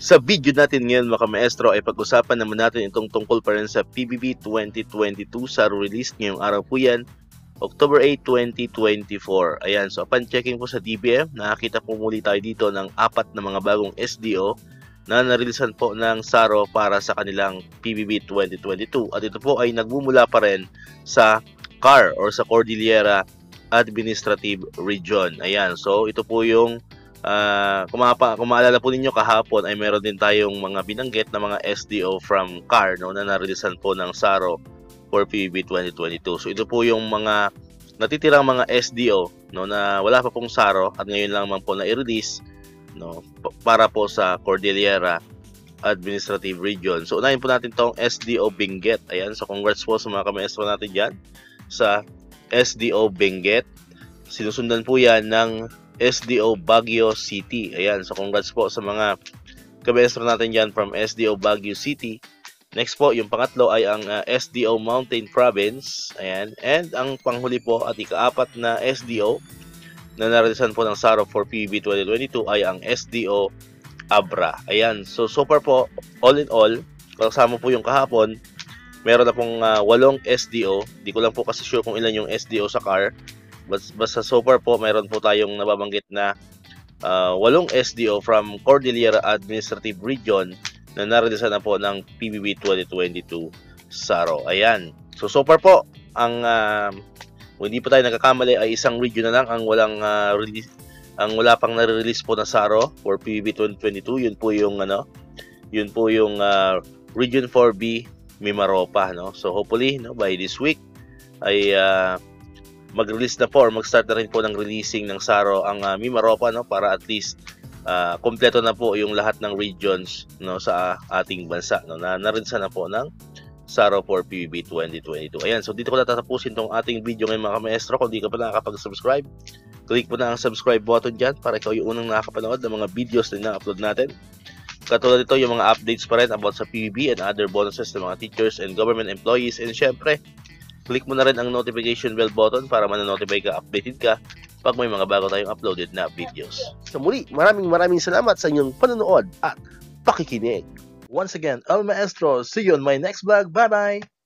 Sa video natin ngayon mga maestro ay pag-usapan naman natin itong tungkol pa rin sa PBB 2022 sa release ngayong araw po yan, October 8, 2024. Ayan, so upon checking po sa DBM, nakakita po muli tayo dito ng 4 na mga bagong SDO na narilisan po ng SARO para sa kanilang PBB 2022. At ito po ay nagmumula pa rin sa CAR or sa Cordillera Administrative Region. Ayan, so ito po yung kung maalala po ninyo kahapon ay meron din tayong mga binanggit na mga SDO from CAR no, na narilisan po ng SARO for PBB 2022. So ito po yung mga natitirang mga SDO no, na wala pa pong SARO at ngayon lang man po na i-release no, para po sa Cordillera Administrative Region. So unahin po natin tong SDO Benguet. Ayan, so congrats po sa mga kamaestro natin dyan sa SDO Benguet. Sinusundan po yan ng SDO Baguio City. Ayan, so congrats po sa mga kamaestro natin dyan from SDO Baguio City. Next po, yung pangatlo ay ang SDO Mountain Province. Ayan, and ang panghuli po at ika-4 na SDO na narilisan po ng SARO for PBB 2022 ay ang SDO Abra. Ayan, so far po, all in all, kasama po yung kahapon, meron na pong 8 SDO. Di ko lang po kasi sure kung ilan yung SDO sa CAR. Basta so far po, mayroon po tayong nababanggit na 8 SDO from Cordillera Administrative Region na narilisan na po ng PBB 2022 SARO. Ayan. So far po, ang kung hindi pa tayo nagkakamali ay isang region na lang ang walang release, ang wala pang na-release po na SARO for PBB 2022. Yun po yung Region 4B Mimaropa, no. So hopefully, no, by this week ay mag-release na po or mag-start na rin po ng releasing ng SARO ang Mimaropa, no, para at least kompleto na po yung lahat ng regions no sa ating bansa no na narilisan na po ng SARO for PBB 2022. Ayan, so dito ko natatapusin tong ating video ngayon mga maestro. Kung di ka pa nakakapag-subscribe, click mo na ang subscribe button dyan para ikaw yung unang nakakapanood ng mga videos na na-upload natin. Katulad nito yung mga updates pa rin about sa PBB and other bonuses ng mga teachers and government employees. And syempre, click mo na rin ang notification bell button para man-notify ka, updated ka pag may mga bago tayong uploaded na videos. So muli, maraming salamat sa inyong panonood at pakikinig. Once again, El Maestro, see you on my next vlog. Bye-bye!